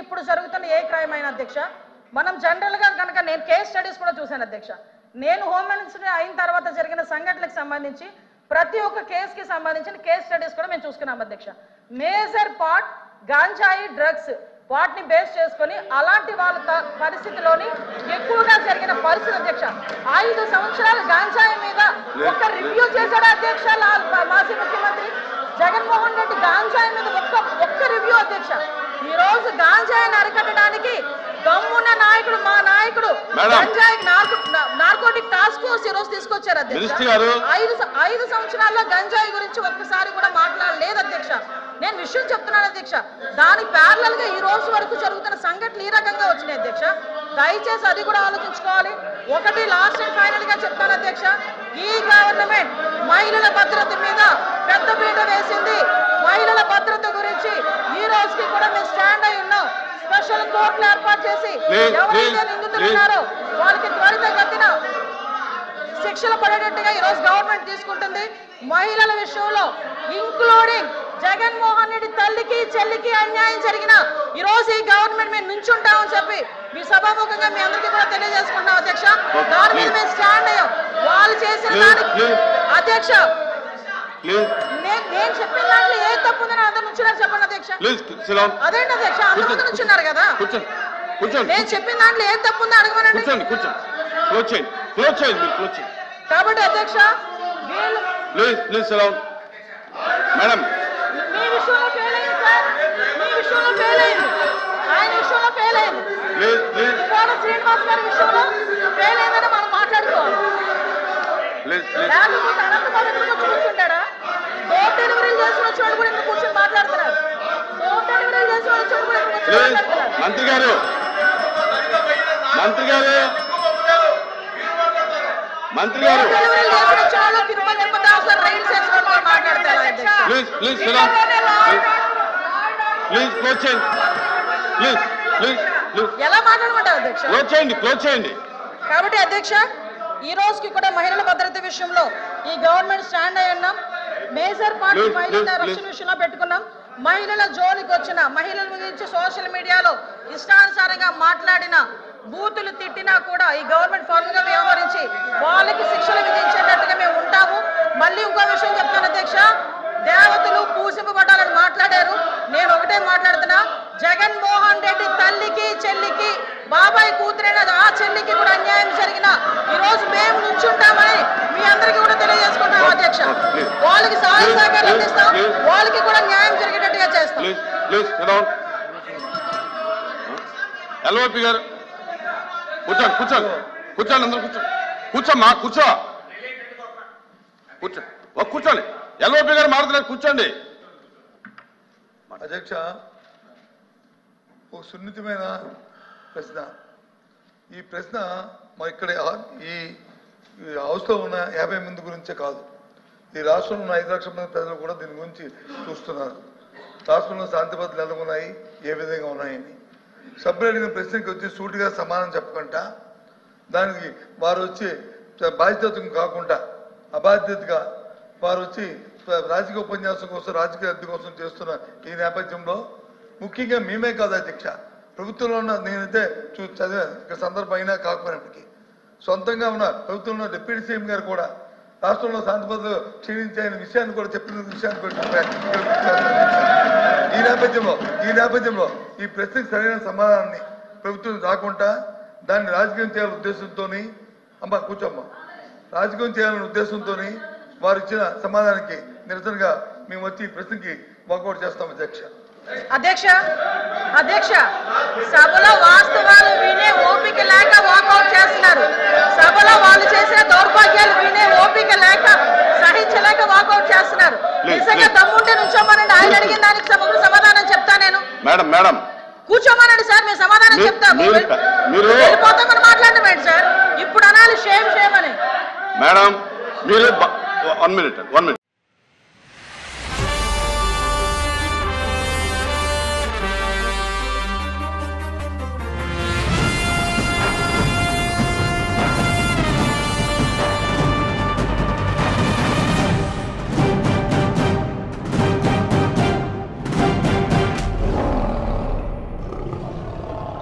ఇప్పుడు జరుగుతున్న ఏ క్రైమ్ అయినా అధ్యక్ష మనం జనరల్ గా కనుక నేను కేస్ స్టడీస్ కూడా చూశాను అధ్యక్ష. నేను హోమ్ మినిస్టర్ అయిన తర్వాత జరిగిన సంఘటనలకు సంబంధించి ప్రతి ఒక్క కేసుకి సంబంధించిన కేస్ స్టడీస్ కూడా మేము చూసుకున్నాం అధ్యక్ష. మేజర్ పార్ట్ గాంజాయి డ్రగ్స్ వాటిని బేస్ చేసుకొని అలాంటి వాళ్ళ పరిస్థితిలోని ఎక్కువగా జరిగిన పరిస్థితి అధ్యక్ష. 5 సంవత్సరాలు గాంజాయి మీద ఒక్క రివ్యూ చేశాడు అధ్యక్ష మాజీ ముఖ్యమంత్రి జగన్మోహన్ రెడ్డి. గాంజాయి మీద ఒక్క రివ్యూ అధ్యక్ష. ఈ రోజు గాంజాయిని అరికట్టడానికి దమ్మున్న నాయకుడు మా నాయకుడు గంజాయి నార్కోటిక్ టాస్క్ ఫోర్స్ ఈ రోజు తీసుకొచ్చారు అధ్యక్ష. 5 సంవత్సరాల్లో గంజాయి గురించి ఒక్కసారి కూడా మాట్లాడలేదు అధ్యక్ష. నేను విషయం చెప్తున్నాను అధ్యక్ష. దానికి ప్యారలల్ గా ఈ రోజు వరకు జరుగుతున్న సంఘటనలు ఈ రకంగా వచ్చినాయి అధ్యక్ష. దయచేసి అది కూడా ఆలోచించుకోవాలి. ఒకటి లాస్ట్ అండ్ ఫైనల్ గా చెప్తాను అధ్యక్ష, ఈ గవర్నమెంట్ మహిళల భద్రత మీద పెద్ద పీట వేసింది. మహిళల భద్రత గురించి ఈ రోజుకి కూడా మేము స్టాండ్ అయి ఉన్నాం. స్పెషల్ కోర్టులు ఏర్పాటు చేసి ఎవరైతే నిందితులు ఉన్నారో వాళ్ళకి త్వరితగతిన శిక్షలు పడేటట్టుగా ఈ రోజు గవర్నమెంట్ తీసుకుంటుంది. మహిళల విషయంలో ఇంక్లూడింగ్ జగన్మోహన్ రెడ్డి తల్లికి చెల్లికి అన్యాయం జరిగిన ఈ రోజు ఈ గవర్నమెంట్ మేము నుంచుంటామని చెప్పి మీ సభాముఖంగా మీ అందరికీ కూడా తెలియజేసుకుంటాం అధ్యక్ష. దాని మీద మేము స్టాండ్ అయ్యాం. వాళ్ళు చేసిన దానికి అధ్యక్ష నేను చెప్పిన దాంట్లో ఏ తప్పు ఉందని అందరు నుంచున్నారు చెప్పండి అధ్యక్ష. అదేంటి అధ్యక్ష అందరు ముందు నుంచున్నారు కదా. నేను చెప్పిన దాంట్లో ఏం తప్పు ఉందో అడగమనండి. కాబట్టి అధ్యక్ష మేడం మీ విషయంలో ఫెయిల్ అయింది సార్. మీ విషయంలో ఫెయిల్ అయింది, ఆయన విషయంలో ఫెయిల్ అయింది, శ్రీనివాస్ గారి విషయంలో ఫెయిల్ అయిందని మనం మాట్లాడుకోవాలి. లేకపోతే అనంతబాబు ఎదురుగా కూర్చుంటాడా? డోర్ డెలివరీలు చేసిన వచ్చాడు కూడా ఇక్కడ కూర్చొని మాట్లాడుతున్నారు. డోర్ డెలివరీలు చేసిన వచ్చాడు కూడా ఇక్కడ కూర్చొని మాట్లాడుతున్నారు. మంత్రి గారు డెలివరీలు చేసిన వచ్చాడు తిరుపతి తిరుపతి రైడ్ చేసిన వాళ్ళు మాట్లాడతారు ఎలా మాట్లాడమంటారు అధ్యక్ష? కాబట్టి అధ్యక్ష ఈ రోజుకి కూడా మహిళల భద్రత విషయంలో ఈ గవర్నమెంట్ స్టాండ్ అయి ఉన్నాం. మేజర్ పార్ట్ మహిళల రక్షణ విషయంలో పెట్టుకున్నాం. మహిళల జోలికి వచ్చిన మహిళల గురించి సోషల్ మీడియాలో ఇష్టానుసారంగా మాట్లాడిన బూతులు తిట్టినా కూడా ఈ గవర్నమెంట్ ఫార్మ్ గా వ్యవహరించి వాళ్ళకి శిక్షలు విధించేటట్టుగా మేము ఉంటాము. మళ్ళీ ఇంకో విషయం చెప్తాను అధ్యక్ష, దేవతలు పూజింపబడాలని మాట్లాడారు. నేను ఒకటే మాట్లాడుతున్నా, జగన్మోహన్ రెడ్డి తల్లికి చెల్లికి బాబాయ్ కూతురైన ఆ చెల్లికి కూడా అన్యాయం జరిగిన ఈ రోజు మేము నుంచుంటామని మీ అందరికీ కూడా తెలియజేసుకుంటాం అధ్యక్ష. వాళ్ళకి సహాయ సహకారం అందిస్తాం, వాళ్ళకి కూడా న్యాయం జరిగేటట్టుగా చేస్తాం. ఎల్ఓపి గారు కూర్చోండి అందరూ కూర్చోండి. ఎల్ఓపి గారు మాట్లాడుతున్నారు, కూర్చోండి. అధ్యక్ష ఒక సున్నితమైన ప్రశ్న. ఈ ప్రశ్న మా ఇక్కడ ఈ హౌస్లో ఉన్న 50 మంది గురించే కాదు, ఈ రాష్ట్రంలో ఉన్న 5 లక్షల మంది ప్రజలు కూడా దీని గురించి చూస్తున్నారు. రాష్ట్రంలో శాంతి భద్రతలు ఎలా ఉన్నాయి, ఏ విధంగా ఉన్నాయని. సభ్యులు అడిగిన ప్రశ్నకి వచ్చి సూటిగా సమాధానం చెప్పకుండా దానికి వారు వచ్చి బాధ్యత కాకుండా అబాధ్యతగా వారు వచ్చి రాజకీయ ఉపన్యాసం కోసం రాజకీయ లబ్ధి కోసం చేస్తున్న ఈ నేపథ్యంలో ముఖ్యంగా మేమే కాదు అధ్యక్ష, ప్రభుత్వంలో ఉన్న నేనైతే చదివా ఇక్కడ సందర్భం అయినా కాకపోయినప్పటికీ సొంతంగా ఉన్న ప్రభుత్వంలో ఉన్న డిప్యూటీ సీఎం గారు కూడా రాష్ట్రంలో శాంతి భద్రతలు క్షీణించే విషయాన్ని కూడా చెప్పిన విషయాన్ని ఈ నేపథ్యంలో ఈ ప్రశ్నకు సరైన సమాధానాన్ని ప్రభుత్వం రాకుండా దాన్ని రాజకీయం చేయాలనే ఉద్దేశంతో అమ్మ కూర్చోమ్మ రాజకీయం చేయాలనే ఉద్దేశంతో వారు ఇచ్చిన సమాధానానికి నిరసనగా మేము వచ్చి ఈ ప్రశ్నకి వాకౌట్ చేస్తాం అధ్యక్ష. సభలో వాస్తవాలు వినే ఓపిక లేక వాకౌట్ చేస్తున్నారు. సభలో వాళ్ళు చేసిన దౌర్భాగ్యాలు వినే ఓపిక లేక సహించలేక వాకౌట్ చేస్తున్నారు. నిజంగా దమ్ముంటే నుంచోమనండి, ఆయన అడిగిన దానికి సమాధానం చెప్తా నేను. మేడం కూర్చోమనండి సార్, మేము సమాధానం చెప్తాము. వెళ్ళిపోతామని మాట్లాడడం ఏంటి సార్? ఇప్పుడు అనాలి షేమ్ అని. మేడం మీరు 1 మినిట్